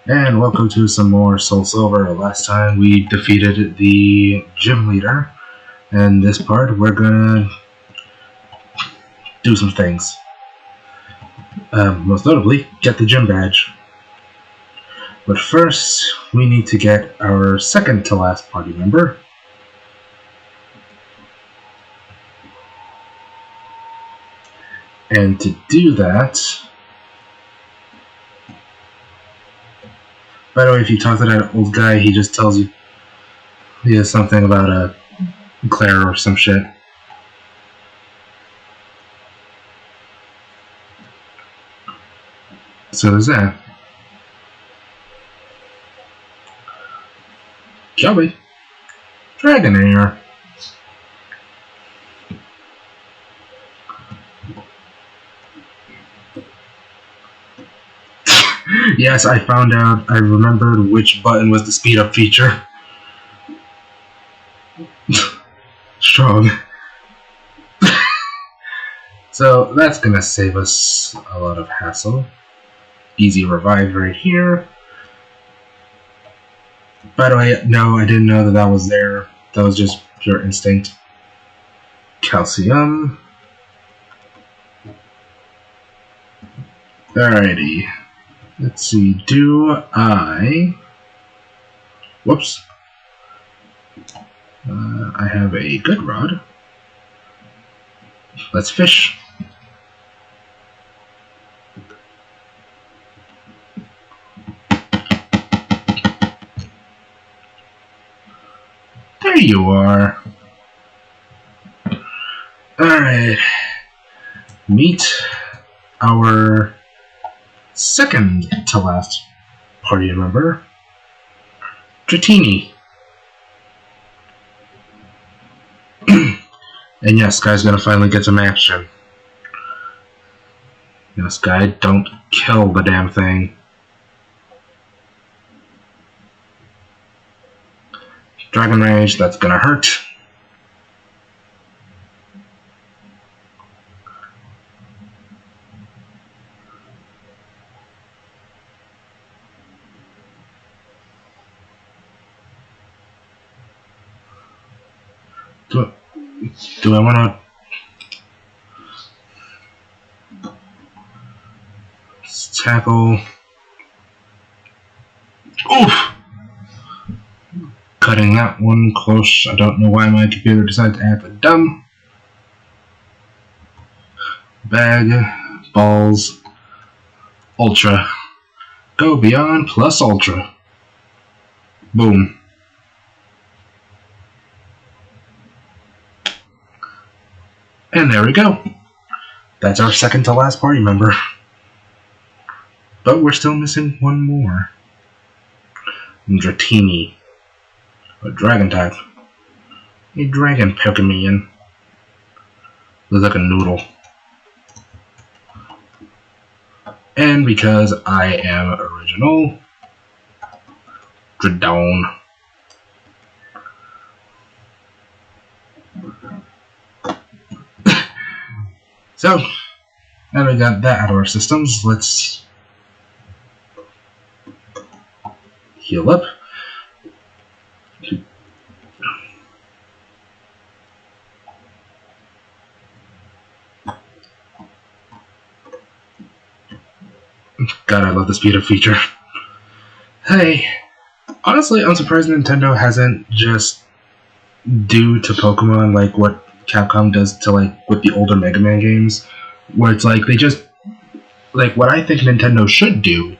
And welcome to some more SoulSilver. Last time we defeated the gym leader, and this part we're gonna do some things. Most notably, get the gym badge. But first, we need to get our second to last party member. And to do that, by the way, if you talk to that old guy, he just tells you he has something about a Clair or some shit. So there's that. Shelby. Dragonair. Yes, I found out. I remembered which button was the speed up feature. Strong. So that's gonna save us a lot of hassle. Easy revive right here. By the way, no, I didn't know that was there. That was just pure instinct. Calcium. Alrighty. Let's see, whoops. I have a good rod. Let's fish. There you are. Alright. Meet our second to last party member, Dratini. And yes, Guy's gonna finally get some action. Yes, Guy, don't kill the damn thing. Dragon Rage, that's gonna hurt. Do I want to tackle? Oof! Cutting that one close. I don't know why my computer decided to act like dumb. Bag, balls, ultra. Go beyond plus ultra. Boom. And there we go. That's our second to last party member. But we're still missing one more. Dratini. A dragon type. A dragon Pokemon. Looks like a noodle. And because I am original, Dradone. So, now we got that out of our systems, let's heal up. God, I love the speed up feature. Hey, honestly, I'm surprised Nintendo hasn't just do to Pokemon like what Capcom does to like with the older Mega Man games, where it's like they just like what I think Nintendo should do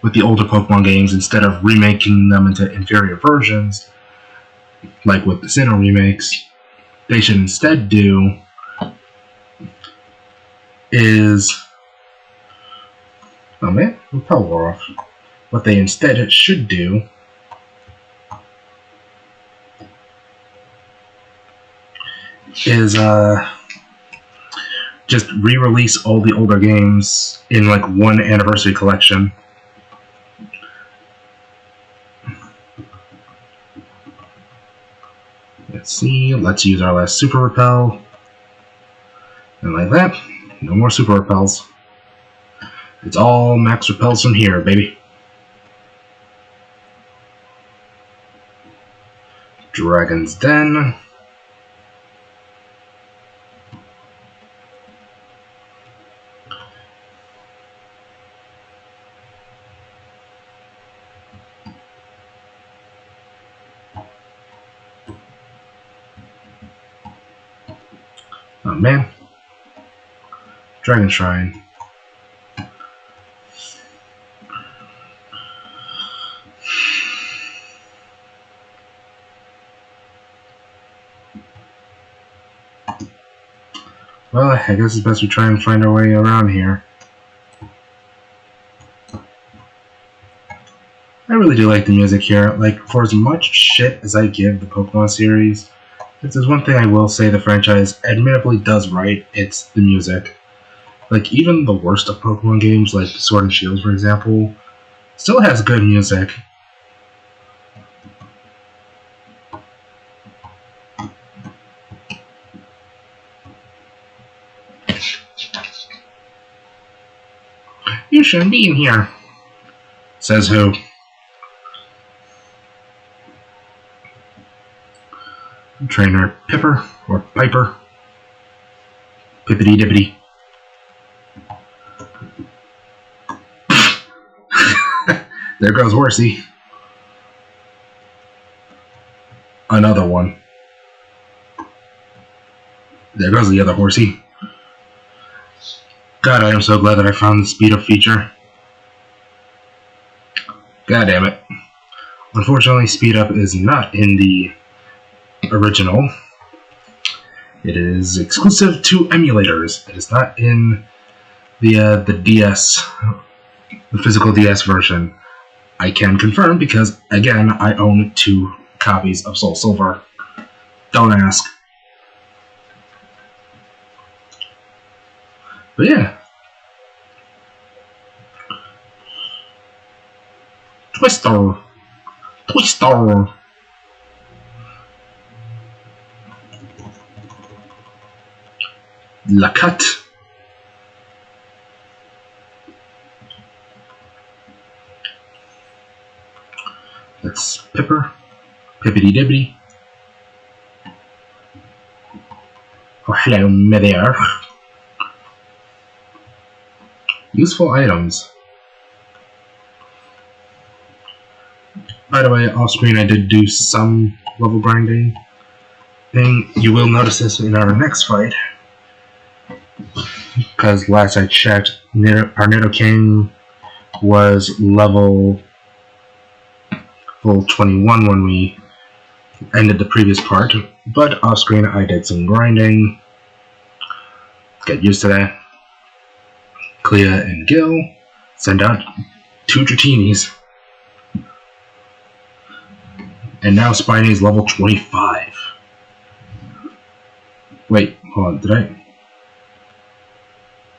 with the older Pokemon games instead of remaking them into inferior versions, like with the Sinnoh remakes. They should instead do is oh man, the power wore off. What they instead should do is just re-release all the older games in like one anniversary collection. Let's see, let's use our last Super Repel. And like that, no more Super Repels. It's all max repels from here, baby. Dragon's Den. Oh man. Dragon Shrine. Well, I guess it's best we try and find our way around here. I really do like the music here. Like, for as much shit as I give the Pokemon series, if there's one thing I will say the franchise admittedly does right, it's the music. Like, even the worst of Pokemon games, like Sword and Shield, for example, still has good music. You shouldn't be in here. Says who? Trainer Pipper or Piper. Pippity dippity. There goes Horsey. Another one. There goes the other Horsey. God, I am so glad that I found the speed up feature. God damn it. Unfortunately, speed up is not in the original. It is exclusive to emulators. It is not in the DS, the physical DS version. I can confirm because, again, I own 2 copies of SoulSilver. Don't ask. But yeah. Twister. Lacut. That's Pipper. Pippity dippity. Oh, hello, there. Useful items. By the way, off screen I did do some level grinding thing. You will notice this in our next fight. Because last I checked, our Nidoking was level 21 when we ended the previous part. But off screen I did some grinding. Get used to that. Clea and Gil send out 2 Dratinis. And now Spiney's level 25. Wait, hold on, did I?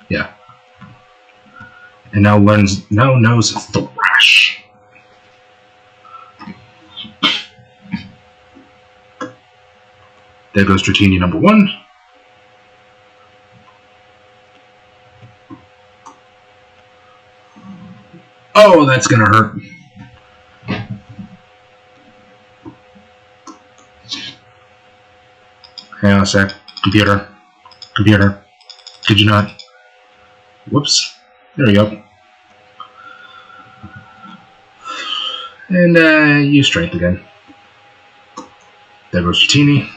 Yeah. And now knows Thrash. There goes Dratini number 1. Oh, that's gonna hurt. Hang on a sec. Computer. Could you not? Whoops. There we go. And use strength again. There goes Dratini.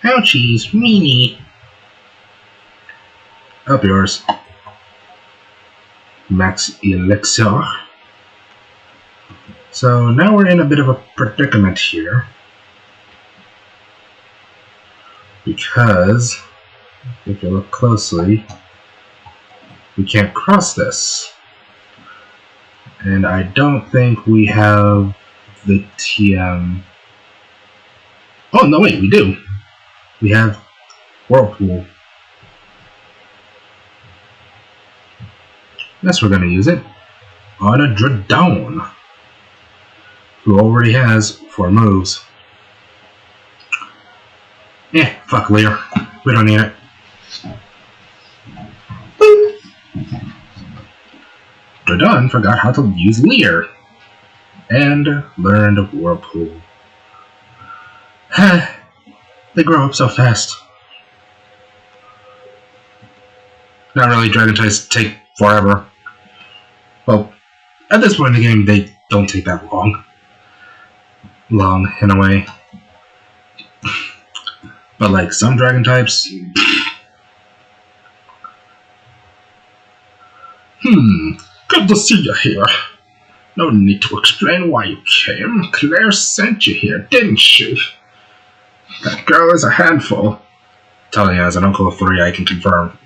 Ouchies, meanie. Up yours. Max Elixir. So now we're in a bit of a predicament here. Because, if you look closely, we can't cross this. And I don't think we have the TM. Oh, no, wait, we do. We have Whirlpool. Yes, we're going to use it on a Dredone, who already has 4 moves. Fuck Lear. We don't need it. Boop. Dodon forgot how to use Leer and learned Whirlpool. They grow up so fast. Not really, Dragon types take forever. Well, at this point in the game, they don't take that long. Long, in a way. But like some Dragon types... Good to see you here. No need to explain why you came. Claire sent you here, didn't she? That girl is a handful. Telling you, as an uncle of 3, I can confirm.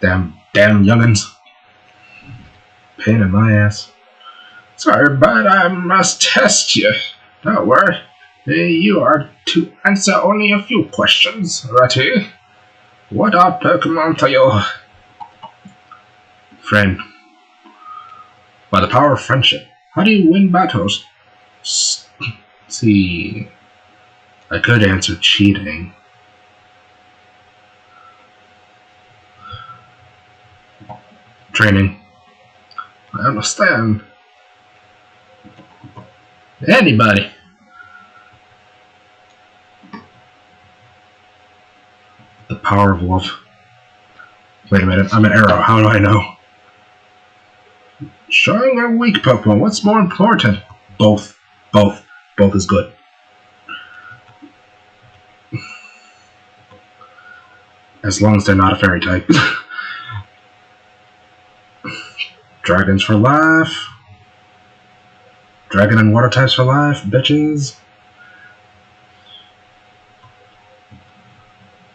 Damn youngins. Pain in my ass. Sorry, but I must test you. Don't worry. You are to answer only a few questions. Ready? What are Pokemon to you? Friend. By the power of friendship. How do you win battles? See. I could answer cheating. Training. I understand. Anybody. The power of love. Wait a minute, I'm an arrow. How do I know? Showing a weak Pokemon. What's more important? Both. Both is good. As long as they're not a fairy type. Dragons for life. Dragon and water types for life, bitches.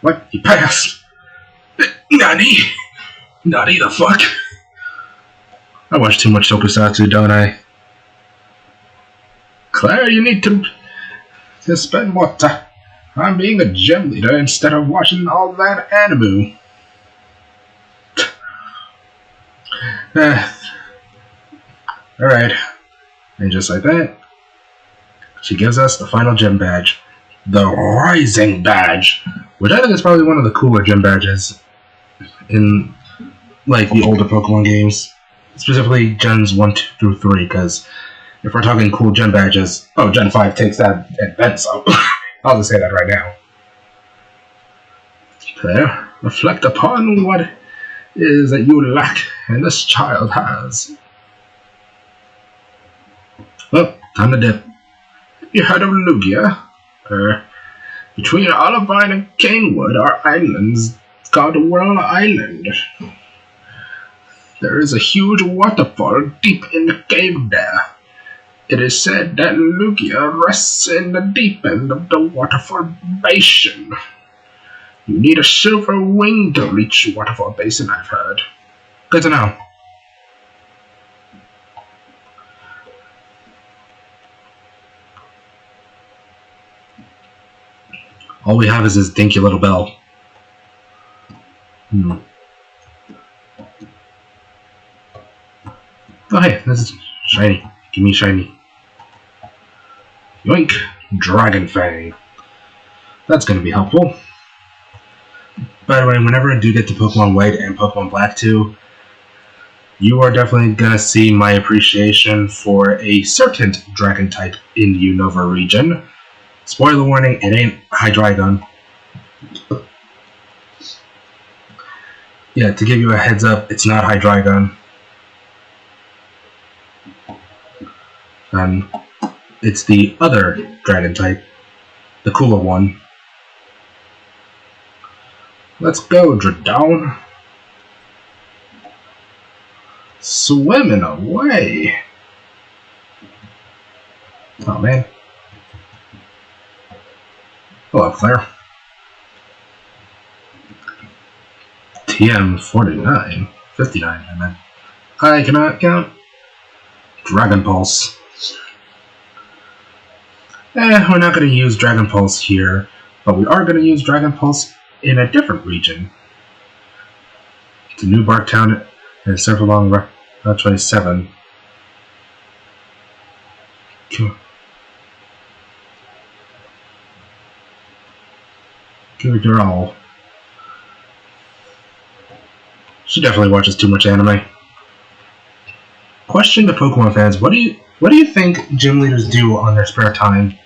What? You passed? Nani? Nani the fuck? I watch too much tokusatsu, don't I? Claire, you need to spend more time on being a gym leader instead of watching all that anime. Alright. And just like that, she gives us the final gym badge. The Rising Badge. Which I think is probably one of the cooler gym badges in like the older Pokemon games. Specifically Gens 1 through 3, because if we're talking cool gym badges, oh, Gen 5 takes that and then some. I'll just say that right now. There, reflect upon what it is that you lack and this child has. Well, time to dip. You heard of Lugia? Between Olivine and Canewood are islands called Whirl Island. There is a huge waterfall deep in the cave there. It is said that Lugia rests in the deep end of the waterfall basin. You need a silver wing to reach the waterfall basin, I've heard. Good to know. All we have is this dinky little bell. Oh hey, this is shiny. Give me shiny. Yoink! Dragon Fang. That's gonna be helpful. By the way, whenever I do get to Pokemon White and Pokemon Black 2, you are definitely gonna see my appreciation for a certain Dragon type in the Unova region. Spoiler warning, it ain't Hydreigon. Yeah, to give you a heads up, it's not Hydreigon. It's the other Dragon type. The cooler one. Let's go, Dredon. Swimming away. Oh, man. Hello, Claire. TM 49. 59, I meant. I cannot count. Dragon Pulse. We're not going to use Dragon Pulse here, but we are going to use Dragon Pulse in a different region. To New Barktown and Surf Along Route 27. Good girl. She definitely watches too much anime. Question to Pokemon fans: What do you think gym leaders do on their spare time?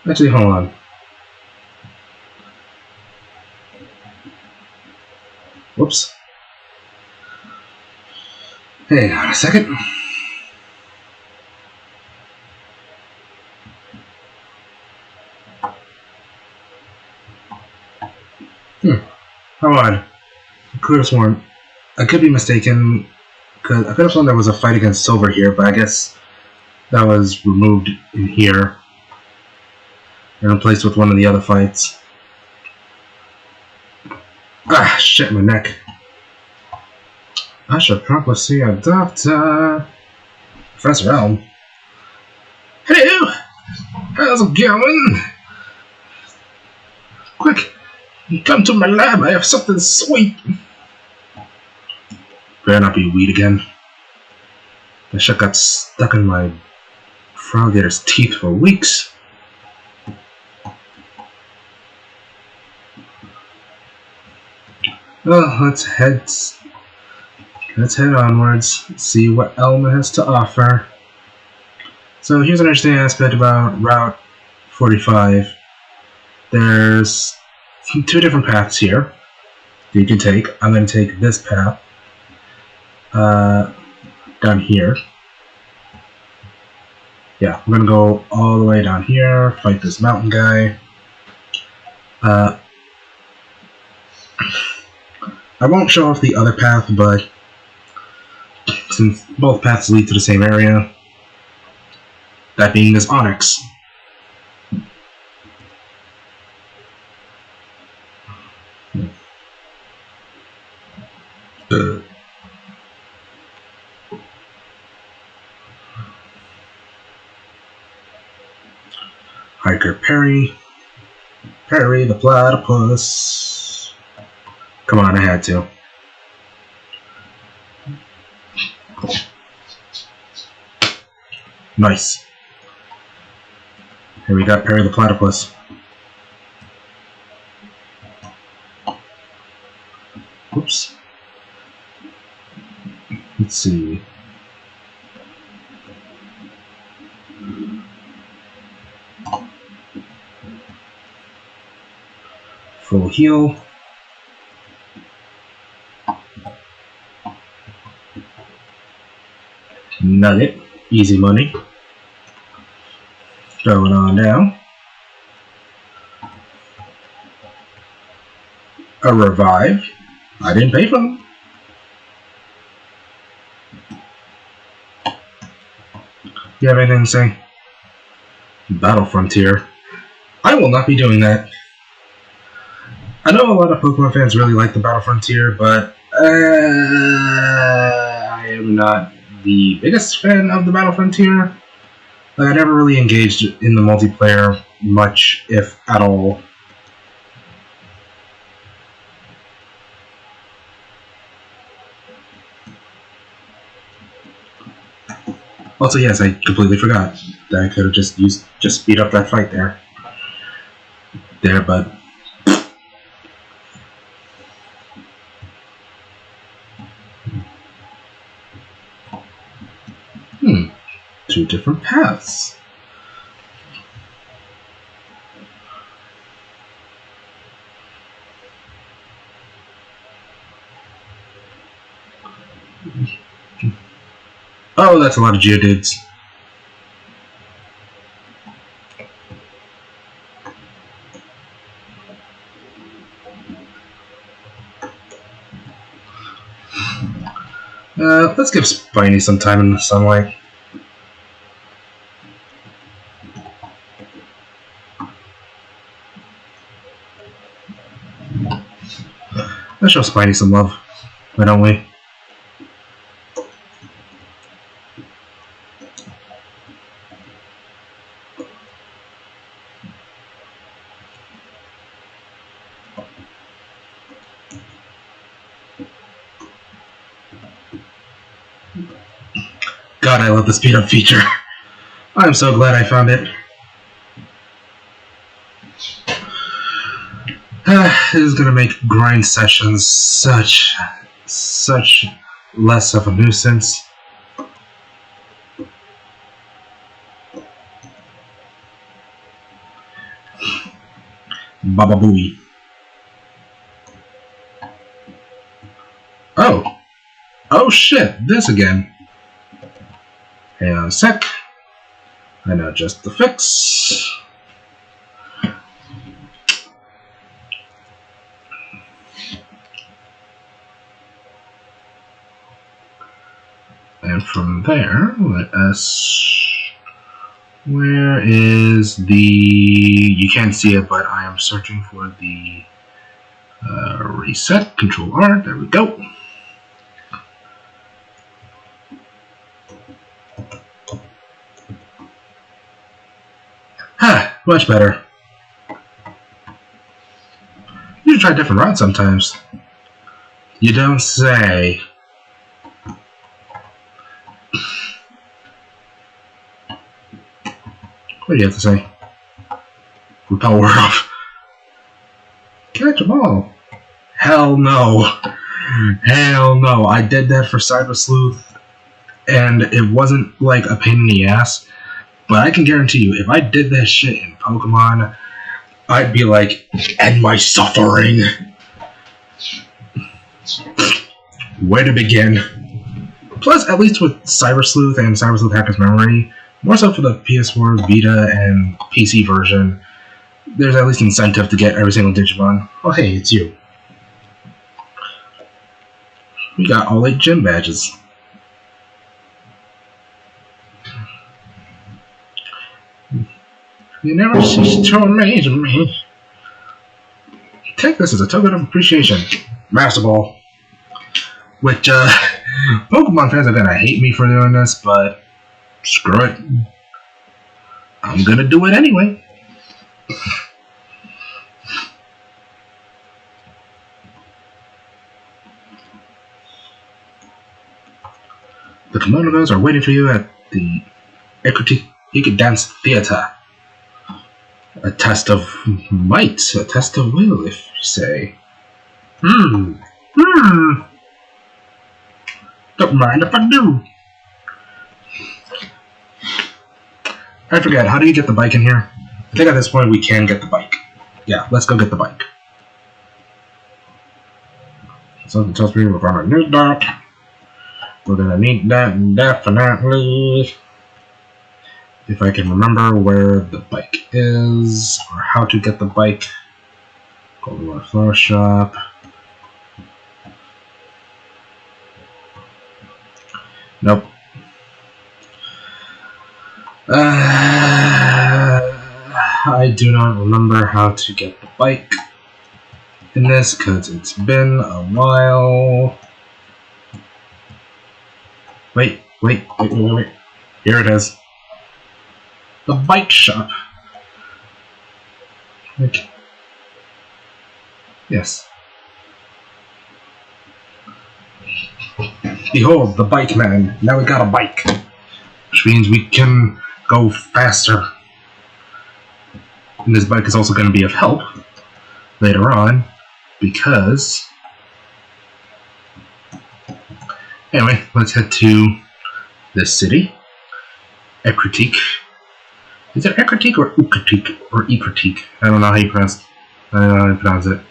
Actually, hold on. Whoops. Hang on a second. Hold on. I could have sworn. I could be mistaken. Cause I could have sworn there was a fight against Silver here, but I guess that was removed in here and replaced with one of the other fights. Ah, shit, my neck. I should probably see a doctor. Professor Elm. Hello! How's it going? Quick, come to my lab, I have something sweet. Better not be weed again. That shit got stuck in my alligator's teeth for weeks. Well, let's head onwards, see what Elma has to offer. So here's an interesting aspect about Route 45. There's two different paths here that you can take. I'm going to take this path down here. Yeah, I'm going to go all the way down here, fight this mountain guy. I won't show off the other path, but since both paths lead to the same area, that being this Onyx. Hiker Perry the platypus. Come on, I had to. Nice. Here we got Perry the platypus. Oops. Let's see. Full heal. Nugget. Easy money. Going on now. A revive. I didn't pay for them. You have anything to say? Battle Frontier. I will not be doing that. I know a lot of Pokemon fans really like the Battle Frontier, but I am not the biggest fan of the Battle Frontier. Like, I never really engaged in the multiplayer much, if at all. Also, yes, I completely forgot that I could have just speed up that fight there, but two different paths. Oh, that's a lot of Geodudes. Let's give Spiny some time in the sunlight. Let's show Spiny some love, why don't we? God, I love the speed up feature. I'm so glad I found it. This is gonna make grind sessions such less of a nuisance. Baba Booey. Oh shit, this again. Hang on a sec. I know just the fix. And from there, let us... Where is the... You can't see it, but I am searching for the reset. Control R, there we go. Much better. You should try different routes sometimes. You don't say. What do you have to say? Repel word off. Catch a ball. Hell no. Hell no. I did that for Cyber Sleuth, and it wasn't like a pain in the ass. But I can guarantee you, if I did that shit in Pokemon, I'd be like, end my suffering. Where to begin? Plus, at least with Cyber Sleuth and Cyber Sleuth Hacker's Memory, more so for the PS4, Vita, and PC version, there's at least incentive to get every single Digimon. Oh hey, it's you. We got all 8 gym badges. You never cease to amaze me. Take this as a token of appreciation. Master Ball. Which, Pokemon fans are gonna hate me for doing this, but screw it. I'm gonna do it anyway. The kimono girls are waiting for you at the Ikuti Dance Theater. A test of might, a test of will, if you say. Don't mind if I do. I forget, how do you get the bike in here? I think at this point we can get the bike. Yeah, let's go get the bike. Something tells me we're gonna need that. We're gonna need that definitely. If I can remember where the bike is, or how to get the bike. Golden Water Flower Shop. Nope. I do not remember how to get the bike in this, because it's been a while. Wait. Here it is. The bike shop. Okay. Yes. Behold, the bike man. Now we got a bike. Which means we can go faster. And this bike is also going to be of help later on, because... Anyway, let's head to this city. Ekritik. Is it Ekritik or Ukritik? Or Ekritik? I don't know how you pronounce it.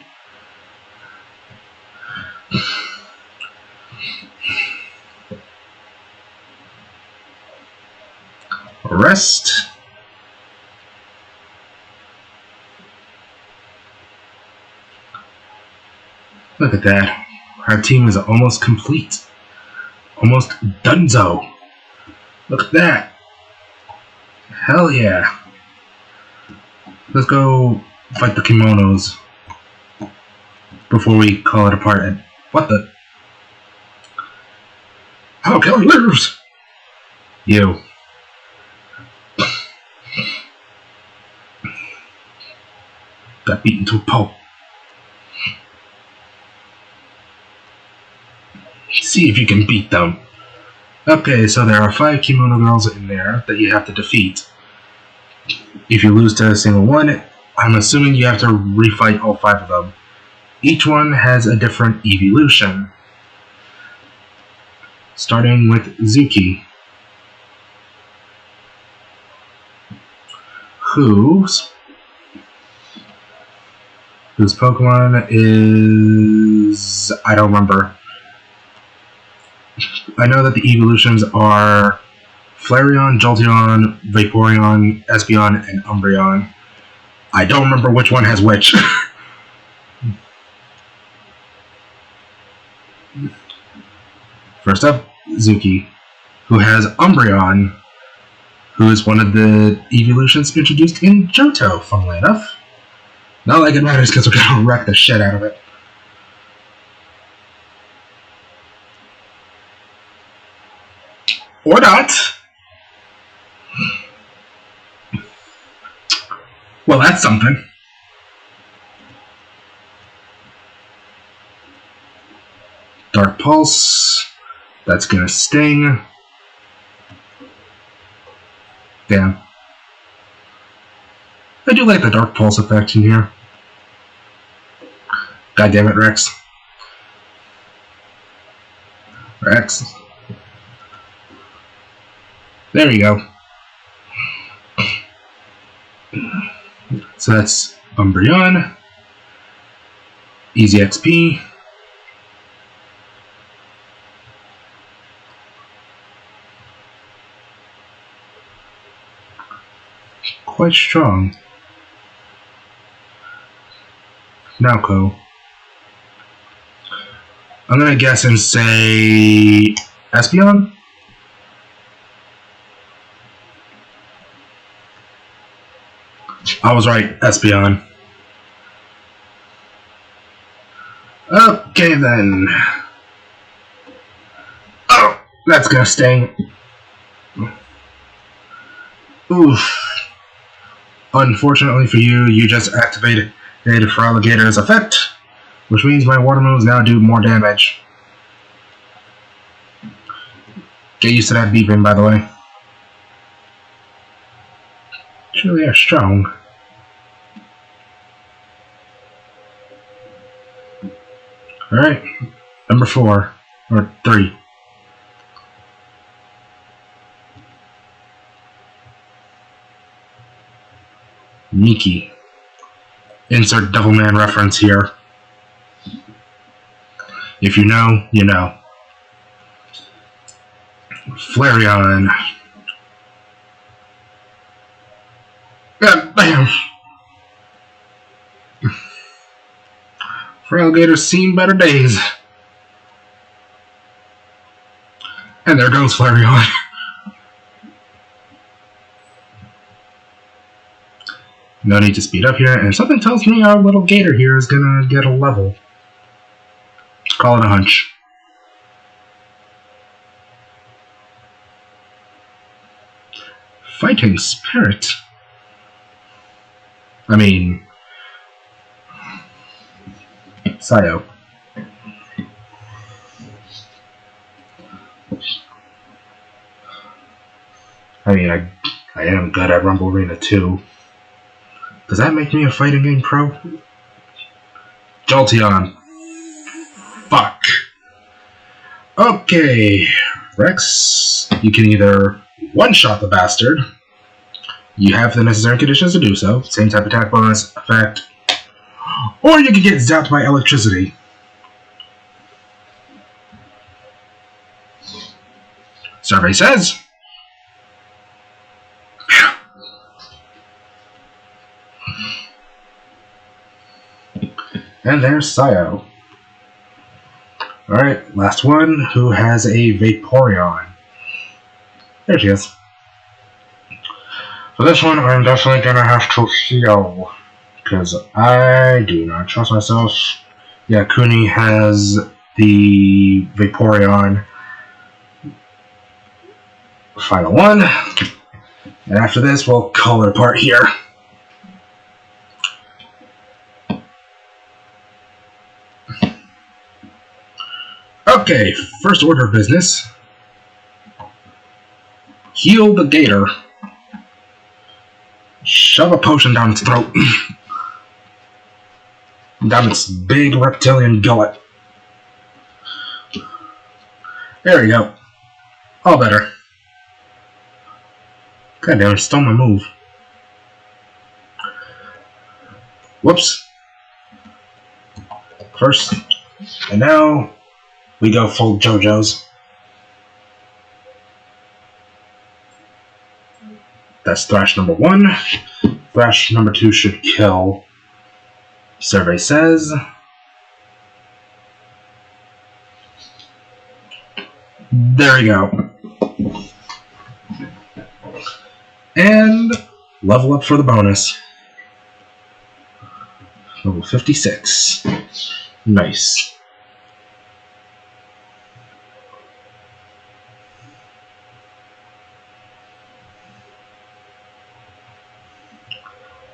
Rest. Look at that. Our team is almost complete. Almost donezo. Look at that. Hell yeah. Let's go fight the kimonos before we call it apart. And what the? How can I lose? You. Got beaten to a pulp. See if you can beat them. Okay, so there are 5 kimono girls in there that you have to defeat. If you lose to a single one, I'm assuming you have to refight all 5 of them. Each one has a different evolution. Starting with Zuki, whose Pokemon is... I don't remember. I know that the evolutions are Flareon, Jolteon, Vaporeon, Espeon, and Umbreon. I don't remember which one has which. First up, Zuki, who has Umbreon, who is one of the evolutions introduced in Johto, funnily enough. Not like it matters because we're gonna wreck the shit out of it. Or not. Well, that's something. Dark Pulse. That's gonna sting. Damn. I do like the Dark Pulse effect in here. God damn it, Rex. Rex. There we go. So that's Umbreon. Easy XP. Quite strong. Naoko. I'm gonna guess and say Espeon? I was right, Espeon. Okay then. Oh, that's gonna sting. Oof. Unfortunately for you, you just activated Feraligator's effect, which means my water moves now do more damage. Get used to that beeping, by the way. It's really strong. Alright, number 4, or 3. Miki. Insert Devilman reference here. If you know, you know. Flareon. God damn. Feraligator's seen better days. And there goes Flareon. No need to speed up here, and something tells me our little gator here is gonna get a level. Call it a hunch. Fighting Spirit. I mean... Sayo. I mean, I am good at Rumble Arena too. Does that make me a fighting game pro? Jolteon. Fuck. Okay, Rex, you can either one-shot the bastard. You have the necessary conditions to do so. Same type attack bonus, effect. Or you can get zapped by electricity. Survey says... And there's Sayo. Alright, last one, who has a Vaporeon. There she is. For this one, I'm definitely gonna have to heal, because I do not trust myself. Yeah, Kuni has the Vaporeon. Final one. And after this, we'll call it apart here. Okay, first order of business. Heal the gator. Shove a potion down its throat. down its big reptilian gullet. There we go. All better. God damn it, stole my move. Whoops. First, and now we go full JoJo's. That's Thrash number 1. Thrash number 2 should kill. Survey says. There we go. And level up for the bonus. Level 56. Nice.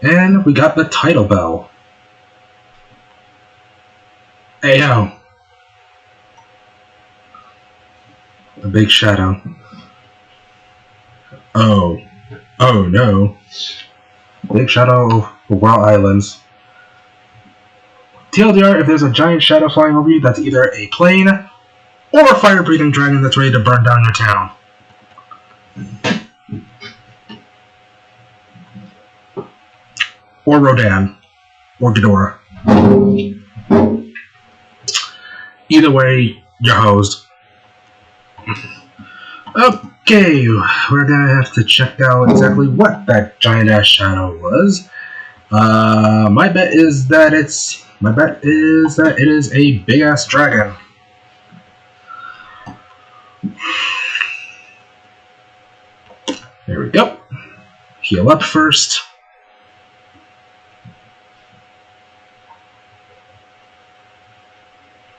And we got the title bell. Ayo. A big shadow. Oh. Oh no. Big shadow of Wild Islands. TLDR, if there's a giant shadow flying over you, that's either a plane or a fire-breathing dragon that's ready to burn down your town. Or Rodan. Or Ghidorah. Either way, you're hosed. Okay, we're gonna have to check out exactly what that giant-ass shadow was. My bet is that it is a big-ass dragon. There we go. Heal up first.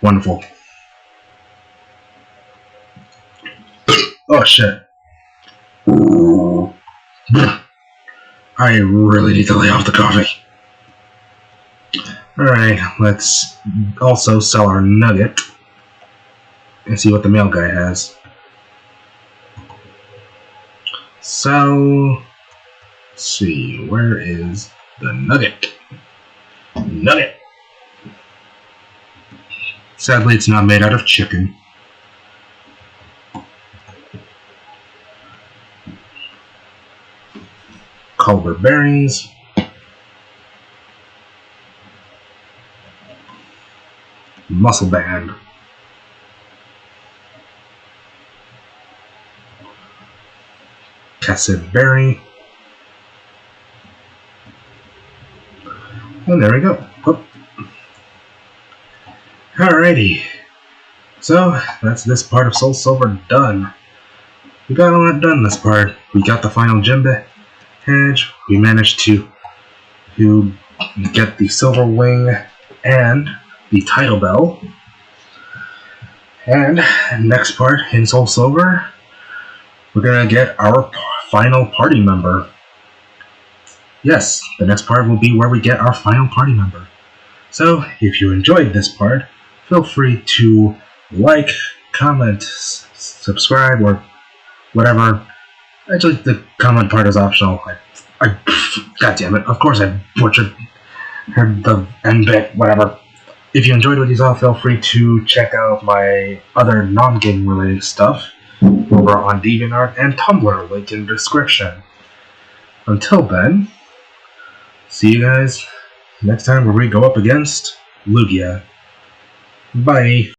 Wonderful. Oh shit. I really need to lay off the coffee. Alright, let's also sell our nugget and see what the mail guy has. So, let's see, where is the nugget? Nugget! Sadly, it's not made out of chicken. Culver bearings. Muscle band. Cassette berry. And there we go. Whoop. Alrighty. So, that's this part of SoulSilver done. We got all that done this part. We got the final gem badge. We managed to get the silver wing and the title bell. And next part in SoulSilver, we're gonna get our final party member. Yes, the next part will be where we get our final party member. So, if you enjoyed this part, feel free to like, comment, subscribe, or whatever. Actually, the comment part is optional. God damn it, of course I butchered the end bit, whatever. If you enjoyed what you saw, feel free to check out my other non-game related stuff over on DeviantArt and Tumblr, link in the description. Until then, see you guys next time where we go up against Lugia. Bye.